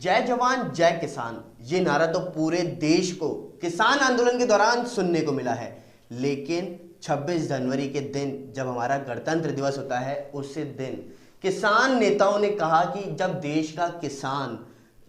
जय जवान जय किसान, ये नारा तो पूरे देश को किसान आंदोलन के दौरान सुनने को मिला है। लेकिन 26 जनवरी के दिन जब हमारा गणतंत्र दिवस होता है, उसी दिन किसान नेताओं ने कहा कि जब देश का किसान,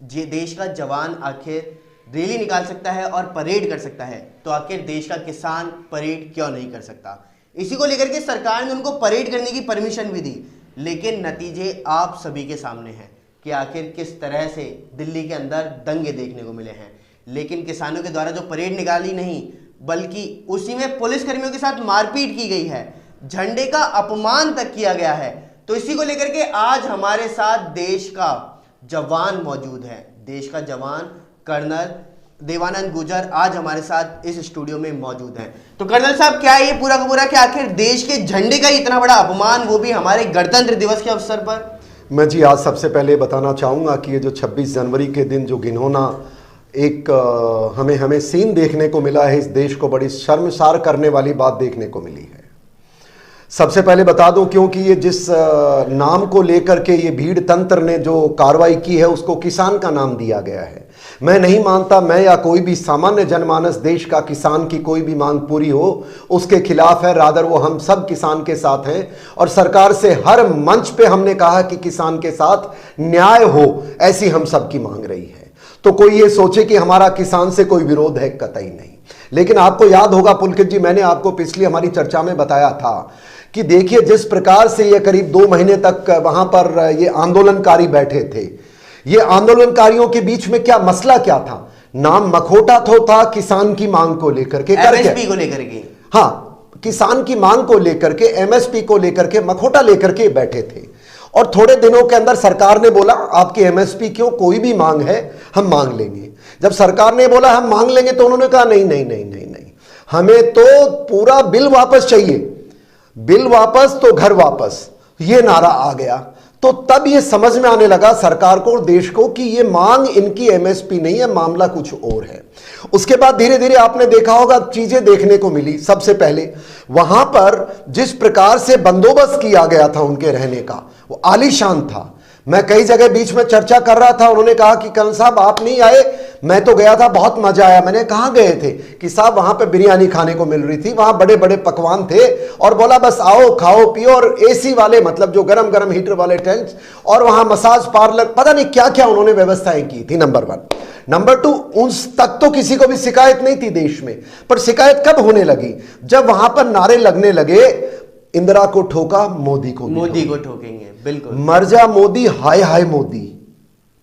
देश का जवान आखिर रैली निकाल सकता है और परेड कर सकता है, तो आखिर देश का किसान परेड क्यों नहीं कर सकता। इसी को लेकर के सरकार ने उनको परेड करने की परमिशन भी दी। लेकिन नतीजे आप सभी के सामने हैं कि आखिर किस तरह से दिल्ली के अंदर दंगे देखने को मिले हैं। लेकिन किसानों के द्वारा जो परेड निकाली नहीं, बल्कि उसी में पुलिसकर्मियों के साथ मारपीट की गई है, झंडे का अपमान तक किया गया है। तो इसी को लेकर के आज हमारे साथ देश का जवान मौजूद है। देश का जवान कर्नल देवानंद गुर्जर आज हमारे साथ इस स्टूडियो में मौजूद हैं। तो कर्नल साहब, क्या ये पूरा का पूरा कि आखिर देश के झंडे का इतना बड़ा अपमान, वो भी हमारे गणतंत्र दिवस के अवसर पर? मैं जी आज सबसे पहले बताना चाहूँगा कि ये जो 26 जनवरी के दिन जो घिनौना एक हमें सीन देखने को मिला है, इस देश को बड़ी शर्मसार करने वाली बात देखने को मिली है। सबसे पहले बता दूं, क्योंकि ये जिस नाम को लेकर के ये भीड़ तंत्र ने जो कार्रवाई की है, उसको किसान का नाम दिया गया है। मैं नहीं मानता मैं या कोई भी सामान्य जनमानस देश का किसान की कोई भी मांग पूरी हो उसके खिलाफ है। रादर वो हम सब किसान के साथ हैं और सरकार से हर मंच पे हमने कहा कि किसान के साथ न्याय हो, ऐसी हम सब की मांग रही है। तो कोई ये सोचे कि हमारा किसान से कोई विरोध है, कतई नहीं। लेकिन आपको याद होगा पुलकित जी, मैंने आपको पिछली हमारी चर्चा में बताया था कि देखिए जिस प्रकार से ये करीब 2 महीने तक वहां पर ये आंदोलनकारी बैठे थे, ये आंदोलनकारियों के बीच में क्या मसला क्या था? नाम मखौटा तो था किसान की मांग को लेकर के, एमएसपी को लेकर के, हाँ, किसान की मांग को लेकर के, एमएसपी को लेकर के मखौटा लेकर के बैठे थे। और थोड़े दिनों के अंदर सरकार ने बोला आपकी एमएसपी क्यों, कोई भी मांग है हम मांग लेंगे। जब सरकार ने बोला हम मांग लेंगे तो उन्होंने कहा नहीं नहीं नहीं नहीं नहीं, हमें तो पूरा बिल वापस चाहिए, बिल वापस तो घर वापस, ये नारा आ गया। तो तब ये समझ में आने लगा सरकार को और देश को कि ये मांग इनकी एमएसपी नहीं है, मामला कुछ और है। उसके बाद धीरे धीरे आपने देखा होगा चीजें देखने को मिली। सबसे पहले वहां पर जिस प्रकार से बंदोबस्त किया गया था उनके रहने का, वो आलीशान था। मैं कई जगह बीच में चर्चा कर रहा था, उन्होंने कहा कि कर्नल साहब आप नहीं आए, मैं तो गया था, बहुत मजा आया। मैंने कहाँ गए थे? कि साहब वहां पे बिरयानी खाने को मिल रही थी, वहां बड़े बड़े पकवान थे और बोला बस आओ खाओ पियो, और एसी वाले मतलब जो गरम गरम हीटर वाले टेंट्स, और वहां मसाज पार्लर, पता नहीं क्या क्या उन्होंने व्यवस्थाएं की थी। नंबर 1। नंबर 2, उस तक तो किसी को भी शिकायत नहीं थी देश में, पर शिकायत कब होने लगी? जब वहां पर नारे लगने लगे इंदिरा को ठोका मोदी को ठोकेंगे, बिल्कुल, मर जा मोदी, हाय हाय मोदी,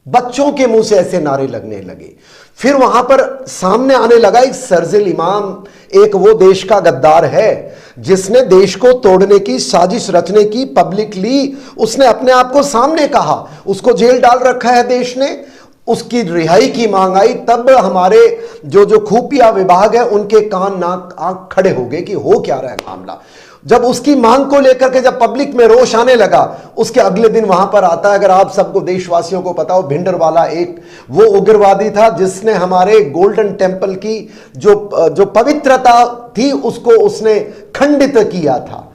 बच्चों के मुंह से ऐसे नारे लगने लगे। फिर वहां पर सामने आने लगा एक शर्जिल इमाम, एक वो देश का गद्दार है जिसने देश को तोड़ने की साजिश रचने की पब्लिकली उसने अपने आप को सामने कहा, उसको जेल डाल रखा है देश ने। उसकी रिहाई की मांग आई, तब हमारे जो खुफिया विभाग है उनके कान नाक आंख खड़े हो गए कि हो क्या रहा है मामला। जब उसकी मांग को लेकर के जब पब्लिक में रोष आने लगा, उसके अगले दिन वहां पर आता है, अगर आप सबको देशवासियों को पता हो, भिंडरवाला एक वो उग्रवादी था जिसने हमारे गोल्डन टेम्पल की जो पवित्रता थी उसको उसने खंडित किया था।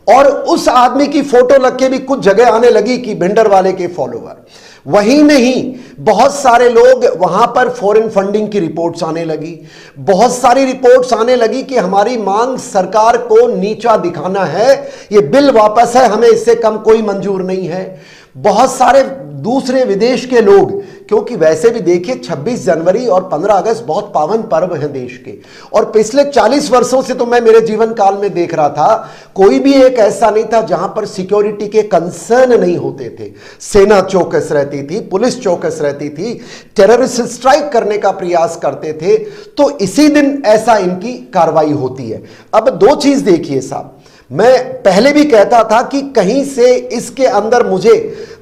और उस आदमी की फोटो लग के भी कुछ जगह आने लगी कि भिंडरवाले के फॉलोवर। वही नहीं, बहुत सारे लोग वहां पर फॉरेन फंडिंग की रिपोर्ट्स आने लगी, बहुत सारी रिपोर्ट्स आने लगी कि हमारी मांग सरकार को नीचा दिखाना है, ये बिल वापस है, हमें इससे कम कोई मंजूर नहीं है। बहुत सारे दूसरे विदेश के लोग, क्योंकि वैसे भी देखिए 26 जनवरी और 15 अगस्त बहुत पावन पर्व हैं देश के, और पिछले 40 वर्षों से तो मैं मेरे जीवन काल में देख रहा था, कोई भी एक ऐसा नहीं था जहां पर सिक्योरिटी के कंसर्न नहीं होते थे। सेना चौकस रहती थी, पुलिस चौकस रहती थी, टेररिस्ट स्ट्राइक करने का प्रयास करते थे। तो इसी दिन ऐसा इनकी कार्रवाई होती है। अब 2 चीज देखिए साहब, मैं पहले भी कहता था कि कहीं से इसके अंदर मुझे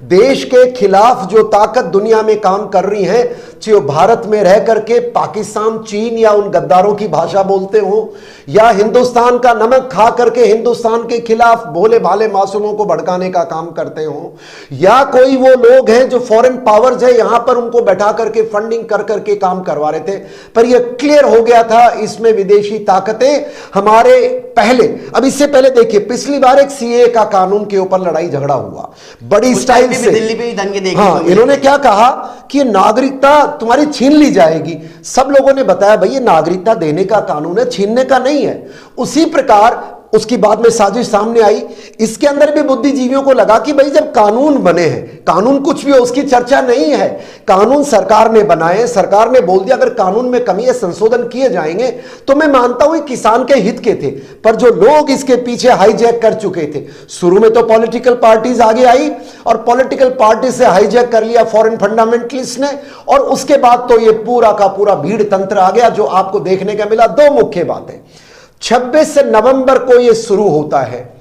देश के खिलाफ जो ताकत दुनिया में काम कर रही है, भारत में रह करके पाकिस्तान, चीन या उन गद्दारों की भाषा बोलते हो, या हिंदुस्तान का नमक खा करके हिंदुस्तान के खिलाफ भोले भाले मासूमों को भड़काने का काम करते हो, या कोई वो लोग हैं जो फॉरेन पावर्स है यहां पर उनको बैठा करके फंडिंग कर करके काम करवा रहे थे। पर ये क्लियर हो गया था इसमें विदेशी ताकतें हमारे पहले, अब इससे पहले देखिए पिछली बार एक सीए का कानून के ऊपर लड़ाई झगड़ा हुआ बड़ी स्टाइल से, दिल्ली पे दंगे देखे। हाँ, इन्होंने क्या कहा कि नागरिकता तुम्हारी छीन ली जाएगी। सब लोगों ने बताया भाई ये नागरिकता देने का कानून है, छीनने का नहीं है। उसी प्रकार उसकी बाद में साजिश सामने आई। इसके अंदर भी बुद्धिजीवियों को लगा कि भाई जब कानून बने हैं, कानून कुछ भी हो उसकी चर्चा नहीं है, कानून सरकार ने बनाए, सरकार ने बोल दिया अगर कानून में कमी है संशोधन किए जाएंगे, तो मैं मानता हूं किसान के हित के थे। पर जो लोग इसके पीछे हाईजैक कर चुके थे, शुरू में तो पॉलिटिकल पार्टीज आगे आई और पॉलिटिकल पार्टी से हाईजैक कर लिया फॉरेन फंडामेंटलिस्ट ने, और उसके बाद तो ये पूरा का पूरा भीड़ तंत्र आ गया जो आपको देखने का मिला। दो मुख्य बातें, 26 नवंबर को यह शुरू होता है।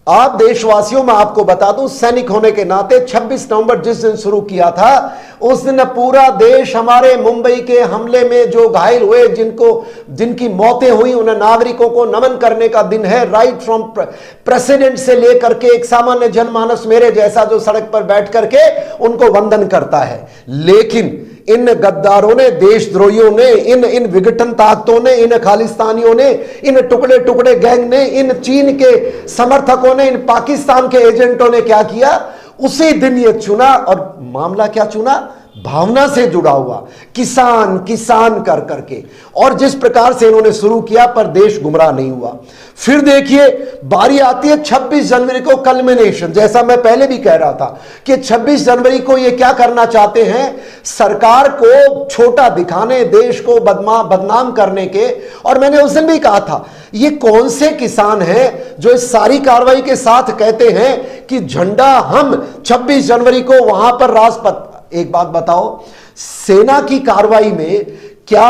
आप देशवासियों में आपको बता दूं सैनिक होने के नाते 26 नवंबर जिस दिन शुरू किया था उस दिन पूरा देश हमारे मुंबई के हमले में जो घायल हुए, जिनकी मौतें हुई, उन नागरिकों को नमन करने का दिन है। राइट फ्रॉम प्रेसिडेंट से लेकर के एक सामान्य जनमानस मेरे जैसा जो सड़क पर बैठ करके उनको वंदन करता है। लेकिन इन गद्दारों ने, देशद्रोहियों ने, इन विघटन ताकतों ने, इन खालिस्तानियों ने, इन टुकड़े टुकड़े गैंग ने, इन चीन के समर्थकों ने, इन पाकिस्तान के एजेंटों ने क्या किया, उसी दिन ये चुना। और मामला क्या चुना? भावना से जुड़ा हुआ, किसान किसान कर करके, और जिस प्रकार से इन्होंने शुरू किया पर देश गुमराह नहीं हुआ। फिर देखिए बारी आती है 26 जनवरी को कल्मिनेशन। जैसा मैं पहले भी कह रहा था कि 26 जनवरी को ये क्या करना चाहते हैं, सरकार को छोटा दिखाने, देश को बदनाम करने के। और मैंने उस दिन भी कहा था ये कौन से किसान हैं जो इस सारी कार्रवाई के साथ कहते हैं कि झंडा हम 26 जनवरी को वहां पर राजपथ। एक बात बताओ, सेना की कार्रवाई में क्या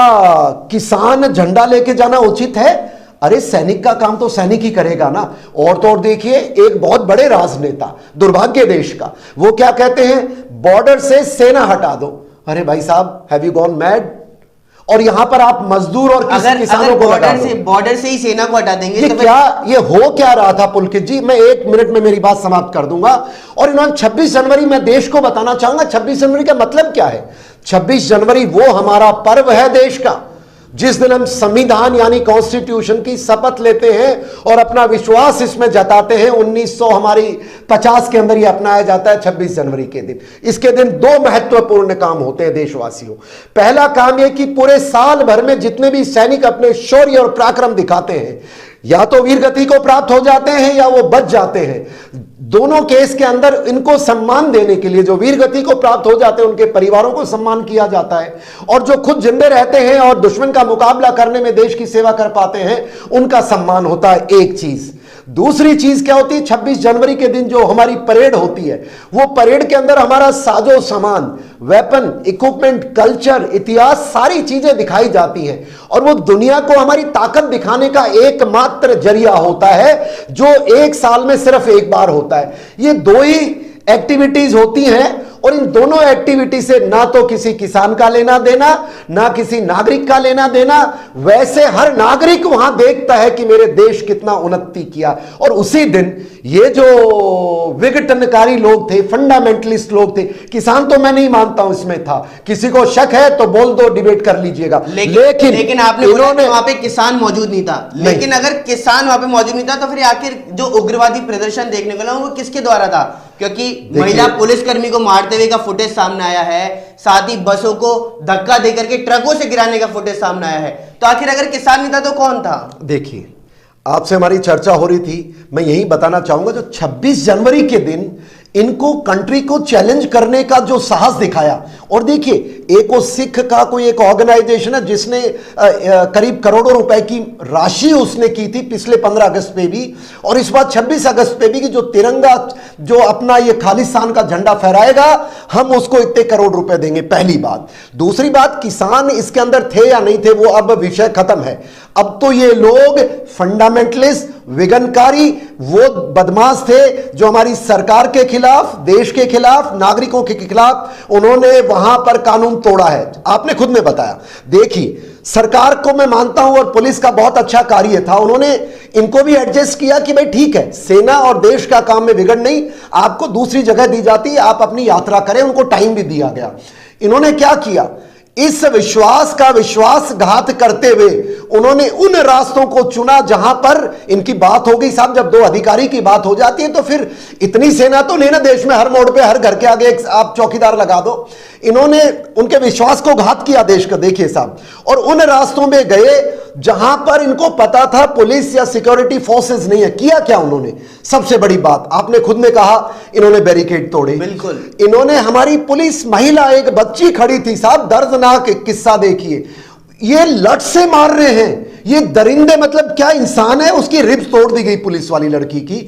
किसान झंडा लेके जाना उचित है? अरे सैनिक का काम तो सैनिक ही करेगा ना। और तो और देखिए एक बहुत बड़े राजनेता, दुर्भाग्य देश का, वो क्या कहते हैं, बॉर्डर से सेना हटा दो। अरे भाई साहब, हैव यू गॉन मैड? और यहां पर आप मजदूर और किसानों को बॉर्डर से ही सेना को हटा देंगे तो क्या ये हो क्या रहा था? पुलकित जी, मैं 1 मिनट में मेरी बात समाप्त कर दूंगा। और इन्होंने 26 जनवरी, मैं देश को बताना चाहूंगा 26 जनवरी का मतलब क्या है। 26 जनवरी वो हमारा पर्व है देश का, जिस दिन हम संविधान यानी कॉन्स्टिट्यूशन की शपथ लेते हैं और अपना विश्वास इसमें जताते हैं। 1950 के अंदर यह अपनाया जाता है 26 जनवरी के दिन। इसके दिन 2 महत्वपूर्ण काम होते हैं देशवासियों। पहला काम यह कि पूरे साल भर में जितने भी सैनिक अपने शौर्य और पराक्रम दिखाते हैं, या तो वीरगति को प्राप्त हो जाते हैं या वो बच जाते हैं। दोनों केस के अंदर इनको सम्मान देने के लिए, जो वीरगति को प्राप्त हो जाते हैं उनके परिवारों को सम्मान किया जाता है, और जो खुद जिंदे रहते हैं और दुश्मन का मुकाबला करने में देश की सेवा कर पाते हैं उनका सम्मान होता है। एक चीज। दूसरी चीज क्या होती है, 26 जनवरी के दिन जो हमारी परेड होती है, वो परेड के अंदर हमारा साजो सामान, वेपन, इक्विपमेंट, कल्चर, इतिहास, सारी चीजें दिखाई जाती हैं। और वो दुनिया को हमारी ताकत दिखाने का एकमात्र जरिया होता है जो एक साल में सिर्फ एक बार होता है। ये 2 ही एक्टिविटीज होती हैं, और इन दोनों एक्टिविटी से ना तो किसी किसान का लेना देना, ना किसी नागरिक का लेना देना। वैसे हर नागरिक वहां देखता है कि मेरे देश कितना उन्नति किया। और उसी दिन ये जो विघटनकारी लोग थे, फंडामेंटलिस्ट लोग थे, किसान तो मैं नहीं मानता हूं इसमें था, किसी को शक है तो बोल दो, डिबेट कर लीजिएगा। लेकिन आपने बोला कि वहां पे किसान मौजूद नहीं था। लेकिन अगर किसान वहां पे मौजूद नहीं था तो फिर आखिर जो उग्रवादी प्रदर्शन देखने को मिला वो किसके द्वारा था? क्योंकि महिला पुलिसकर्मी को मारते हुए का फुटेज सामने आया है, साथ ही बसों को धक्का देकर के ट्रकों से गिराने का फुटेज सामने आया है। तो आखिर अगर किसान नहीं था तो कौन था? देखिए, आपसे हमारी चर्चा हो रही थी, मैं यही बताना चाहूंगा जो 26 जनवरी के दिन इनको कंट्री को चैलेंज करने का जो साहस दिखाया। और देखिए, एक वो सिख का कोई एक ऑर्गेनाइजेशन है जिसने करीब करोड़ों रुपए की राशि उसने की थी पिछले 15 अगस्त पे भी, और इस बार 26 अगस्त पे भी कि जो तिरंगा, जो अपना ये खालिस्तान का झंडा फहराएगा, हम उसको इतने करोड़ रुपए देंगे। पहली बात। दूसरी बात, किसान इसके अंदर थे या नहीं थे वो अब विषय खत्म है। अब तो ये लोग फंडामेंटलिस्ट, विघटनकारी, वो बदमाश थे जो हमारी सरकार के खिलाफ, देश के खिलाफ, नागरिकों के खिलाफ, उन्होंने वहां वहां पर कानून तोड़ा है। आपने खुद में बताया। देखिए, सरकार को मैं मानता हूं और पुलिस का बहुत अच्छा कार्य था, उन्होंने इनको भी एडजस्ट किया कि भाई ठीक है, सेना और देश का काम में बिगड़ नहीं, आपको दूसरी जगह दी जाती है, आप अपनी यात्रा करें, उनको टाइम भी दिया गया। इन्होंने क्या किया, इस विश्वास का विश्वासघात करते हुए उन्होंने उन रास्तों को चुना जहां पर इनकी बात हो गई। साहब, जब दो अधिकारी की बात हो जाती है तो फिर इतनी सेना तो नहीं ना देश में, हर मोड़ पे हर घर के आगे एक आप चौकीदार लगा दो। इन्होंने उनके विश्वास को घात किया देश का। देखिए साहब, और उन रास्तों में गए जहां पर इनको पता था पुलिस या सिक्योरिटी फोर्सेस नहीं है। किया क्या उन्होंने? सबसे बड़ी बात आपने खुद में कहा, इन्होंने बैरिकेड तोड़े। बिल्कुल, इन्होंने, हमारी पुलिस महिला, एक बच्ची खड़ी थी साहब, दर्दनाक किस्सा देखिए, ये लट से मार रहे हैं, ये दरिंदे, मतलब क्या इंसान है, उसकी रिब्स तोड़ दी गई पुलिस वाली लड़की की।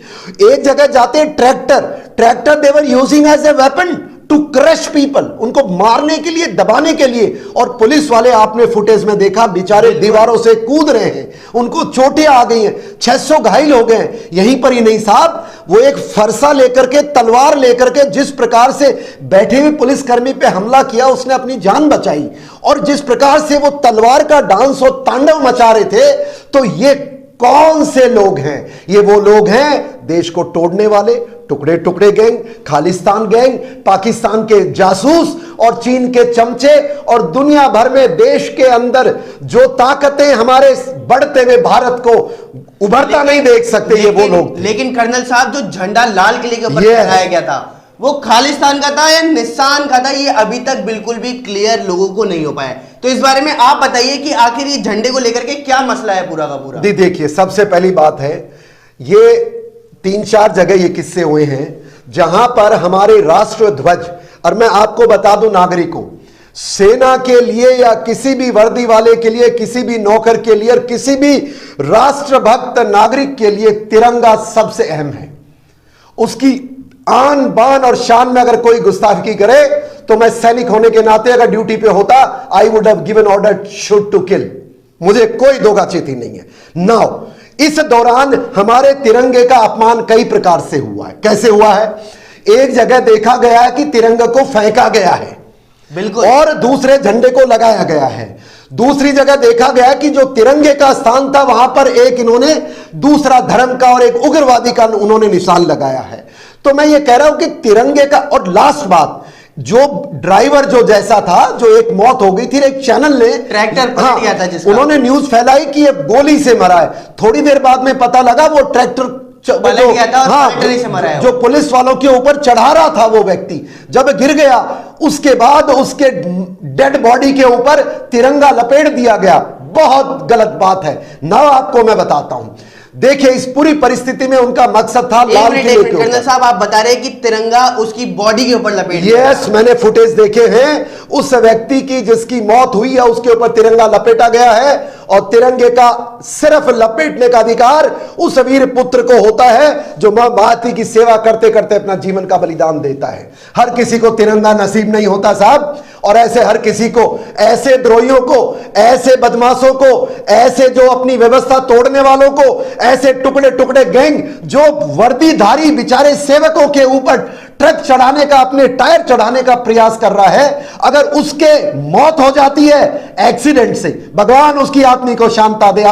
एक जगह जाते tractor they were using as a weapon to crush people, उनको मारने के लिए, दबाने के लिए। और पुलिस वाले, आपने फुटेज में देखा, बेचारे दीवारों से कूद रहे हैं, उनको चोटें आ गई हैं, 600 घायल हो गए हैं। यहीं पर ही नहीं साहब, वो एक फरसा लेकर के, तलवार लेकर के, जिस प्रकार से बैठे हुए पुलिसकर्मी पे हमला किया, उसने अपनी जान बचाई। और जिस प्रकार से वो तलवार का डांस और तांडव मचा रहे थे, तो ये कौन से लोग हैं? ये वो लोग हैं देश को तोड़ने वाले, टुकड़े टुकड़े गैंग, खालिस्तान गैंग, पाकिस्तान के जासूस और चीन के चमचे, और दुनिया भर में देश के अंदर जो ताकतें हमारे बढ़ते हुए भारत को उभरता नहीं देख सकते, ये वो लोग। लेकिन कर्नल साहब, जो झंडा लाल किले के ऊपर लगाया गया था, वो खालिस्तान का था या निशान का था, ये अभी तक बिल्कुल भी क्लियर लोगों को नहीं हो पाया। तो इस बारे में आप बताइए कि आखिर ये झंडे को लेकर के क्या मसला है पूरा का पूरा। देखिए, सबसे पहली बात है, ये 3-4 जगह ये किस्से हुए हैं जहां पर हमारे राष्ट्र ध्वज, और मैं आपको बता दूं नागरिकों, सेना के लिए या किसी भी वर्दी वाले के लिए, किसी भी नौकर के लिए, और किसी भी राष्ट्रभक्त नागरिक के लिए तिरंगा सबसे अहम है। उसकी आन बान और शान में अगर कोई गुस्ताखी करे तो मैं सैनिक होने के नाते अगर ड्यूटी पे होता, I would have given order shoot to kill. मुझे कोई दोगाचिती नहीं है। नाउ, इस दौरान हमारे तिरंगे का अपमान कई प्रकार से हुआ है। कैसे हुआ है? एक जगह देखा गया है कि तिरंगे को फेंका गया है, बिल्कुल, और दूसरे झंडे को लगाया गया है। दूसरी जगह देखा गया कि जो तिरंगे का स्थान था, वहां पर एक इन्होंने दूसरा धर्म का और एक उग्रवादी का उन्होंने निशान लगाया है। तो मैं ये कह रहा हूं कि तिरंगे का, और लास्ट बात, जो ड्राइवर जो जैसा था, जो एक मौत हो गई थी, एक चैनल ने ट्रैक्टर पलट गया था जिसका, उन्होंने न्यूज फैलाई कि ये गोली से मरा है। थोड़ी देर बाद में पता लगा वो ट्रैक्टर पलट गया था, ट्रैक्टर से मरा है। जो पुलिस वालों के ऊपर चढ़ा रहा था वो व्यक्ति, जब गिर गया, उसके बाद उसके डेड बॉडी के ऊपर तिरंगा लपेट दिया गया। बहुत गलत बात है ना। आपको मैं बताता हूं, देखिए, इस पूरी परिस्थिति में उनका मकसद था लाल किले के ऊपर। कर्नल साहब, आप बता रहे हैं कि तिरंगा उसकी बॉडी के ऊपर लपेट। यस, मैंने फुटेज देखे हैं उस व्यक्ति की जिसकी मौत हुई है, उसके ऊपर तिरंगा लपेटा गया है, और तिरंगे का सिर्फ लपेटने का अधिकार उस वीर पुत्र को होता है जो मां भारती की सेवा करते करते अपना जीवन का बलिदान देता है। हर किसी को तिरंगा नसीब नहीं होता साहब, और ऐसे हर किसी को, ऐसे द्रोहियों को, ऐसे बदमाशों को, ऐसे जो अपनी व्यवस्था तोड़ने वालों को, ऐसे टुकड़े टुकड़े गैंग जो वर्दीधारी बेचारे सेवकों के ऊपर ट्रक चढ़ाने का, अपने टायर चढ़ाने का प्रयास कर रहा है, अगर उसके मौत हो जाती है एक्सीडेंट से, भगवान उसकी आत्मा को शांति दे,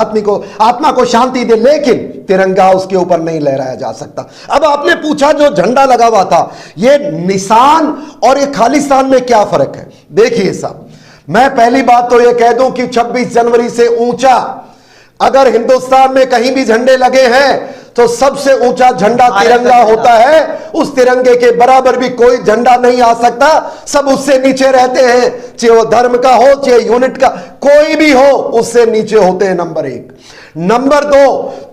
आत्मा को शांति दे, लेकिन तिरंगा उसके ऊपर नहीं लहराया जा सकता। अब आपने पूछा जो झंडा लगा हुआ था, ये निशान और ये खालिस्तान में क्या फर्क है? देखिए साहब, मैं पहली बात तो ये कह दूं कि 26 जनवरी से ऊंचा अगर हिंदुस्तान में कहीं भी झंडे लगे हैं तो सबसे ऊंचा झंडा तिरंगा होता है। उस तिरंगे के बराबर भी कोई झंडा नहीं आ सकता। सब उससे नीचे रहते हैं, चाहे वो धर्म का हो, चाहे यूनिट का, कोई भी हो, उससे नीचे होते हैं। नंबर 1। नंबर 2,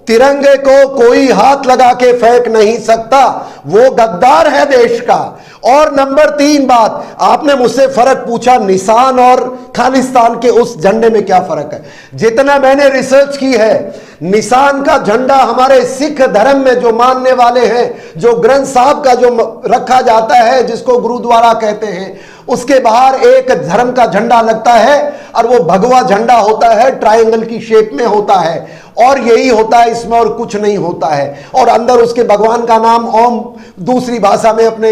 तिरंगे को कोई हाथ लगा के फेंक नहीं सकता, वो गद्दार है देश का। और नंबर 3 बात, आपने मुझसे फर्क पूछा निशान और खालिस्तान के उस झंडे में क्या फर्क है। जितना मैंने रिसर्च की है, निशान का झंडा हमारे सिख धर्म में जो मानने वाले हैं, जो ग्रंथ साहब का जो रखा जाता है, जिसको गुरुद्वारा कहते हैं, उसके बाहर एक धर्म का झंडा लगता है, और वो भगवा झंडा होता है, ट्रायंगल की शेप में होता है, और यही होता है इसमें, और कुछ नहीं होता है। और अंदर उसके भगवान का नाम ओम दूसरी भाषा में, अपने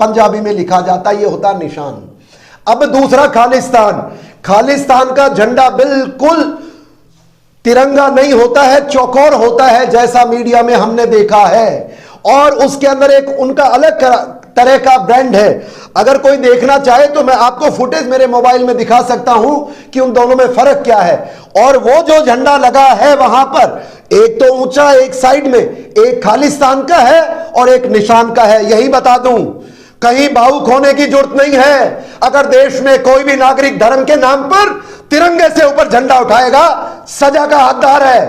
पंजाबी में लिखा जाता है। ये होता है निशान। अब दूसरा खालिस्तान, खालिस्तान का झंडा बिल्कुल तिरंगा नहीं होता है, चौकोर होता है, जैसा मीडिया में हमने देखा है, और उसके अंदर एक उनका अलग तरह का ब्रांड है। अगर कोई देखना चाहे तो मैं आपको फुटेज मेरे मोबाइल में दिखा सकता हूं कि उन दोनों में फर्क क्या है। और वो जो झंडा लगा है वहां पर, एक तो ऊंचा, एक साइड में, एक खालिस्तान का है और एक निशान का है। यही बता दूं, कहीं भावुक होने की जरूरत नहीं है। अगर देश में कोई भी नागरिक धर्म के नाम पर तिरंगे से ऊपर झंडा उठाएगा, सजा का हकदार है।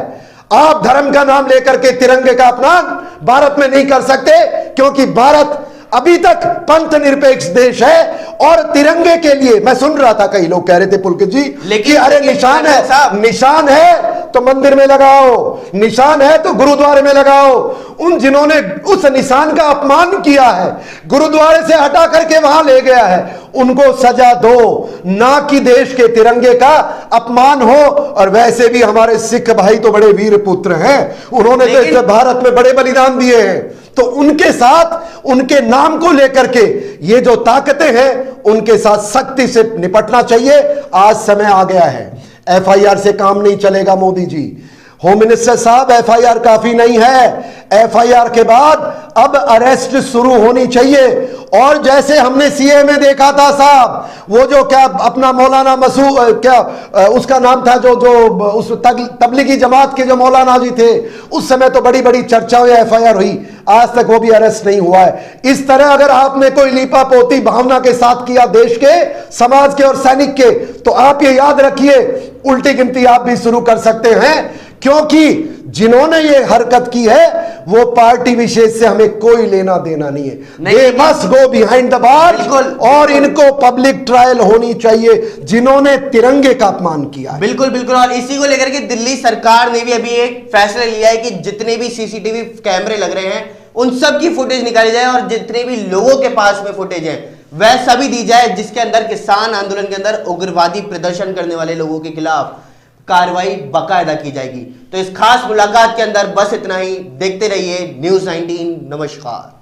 आप धर्म का नाम लेकर के तिरंगे का अपमान भारत में नहीं कर सकते, क्योंकि भारत अभी तक पंथ निरपेक्ष देश है। और तिरंगे के लिए मैं सुन रहा था, कई लोग कह रहे थे पुलकित जी कि अरे निशान है, निशान है तो मंदिर में लगाओ, निशान है तो गुरुद्वारे में लगाओ। उन जिन्होंने उस निशान का अपमान किया है, गुरुद्वारे से हटा करके वहां ले गया है, उनको सजा दो, ना कि देश के तिरंगे का अपमान हो। और वैसे भी हमारे सिख भाई तो बड़े वीर पुत्र हैं, उन्होंने तो भारत में बड़े बलिदान दिए हैं, तो उनके साथ, उनके नाम को लेकर के ये जो ताकतें हैं, उनके साथ सख्ती से निपटना चाहिए। आज समय आ गया है, एफआईआर से काम नहीं चलेगा मोदी जी। होम मिनिस्टर साहब, एफआईआर काफी नहीं है, एफआईआर के बाद अब अरेस्ट शुरू होनी चाहिए। और जैसे हमने सीए में देखा था साहब, वो जो क्या अपना मौलाना क्या उसका नाम था, जो उस तबलीगी जमात के जो मौलाना जी थे, उस समय तो बड़ी बड़ी चर्चाएं, एफआईआर हुई, आज तक वो भी अरेस्ट नहीं हुआ है। इस तरह अगर आपने कोई लीपा पोती भावना के साथ किया देश के, समाज के और सैनिक के, तो आप ये याद रखिए, उल्टी गिनती आप भी शुरू कर सकते हैं, क्योंकि जिन्होंने ये हरकत की है वो पार्टी विशेष से हमें कोई लेना देना नहीं है। They must go behind the bar, और इनको पब्लिक ट्रायल होनी चाहिए जिन्होंने तिरंगे का अपमान किया। बिल्कुल बिल्कुल। और इसी को लेकर के दिल्ली सरकार ने भी अभी एक फैसला लिया है कि जितने भी सीसीटीवी कैमरे लग रहे हैं उन सब की फुटेज निकाली जाए, और जितने भी लोगों के पास में फुटेज है वह सभी दी जाए, जिसके अंदर किसान आंदोलन के अंदर उग्रवादी प्रदर्शन करने वाले लोगों के खिलाफ कार्रवाई बाकायदा की जाएगी। तो इस खास मुलाकात के अंदर बस इतना ही। देखते रहिए News 19। नमस्कार।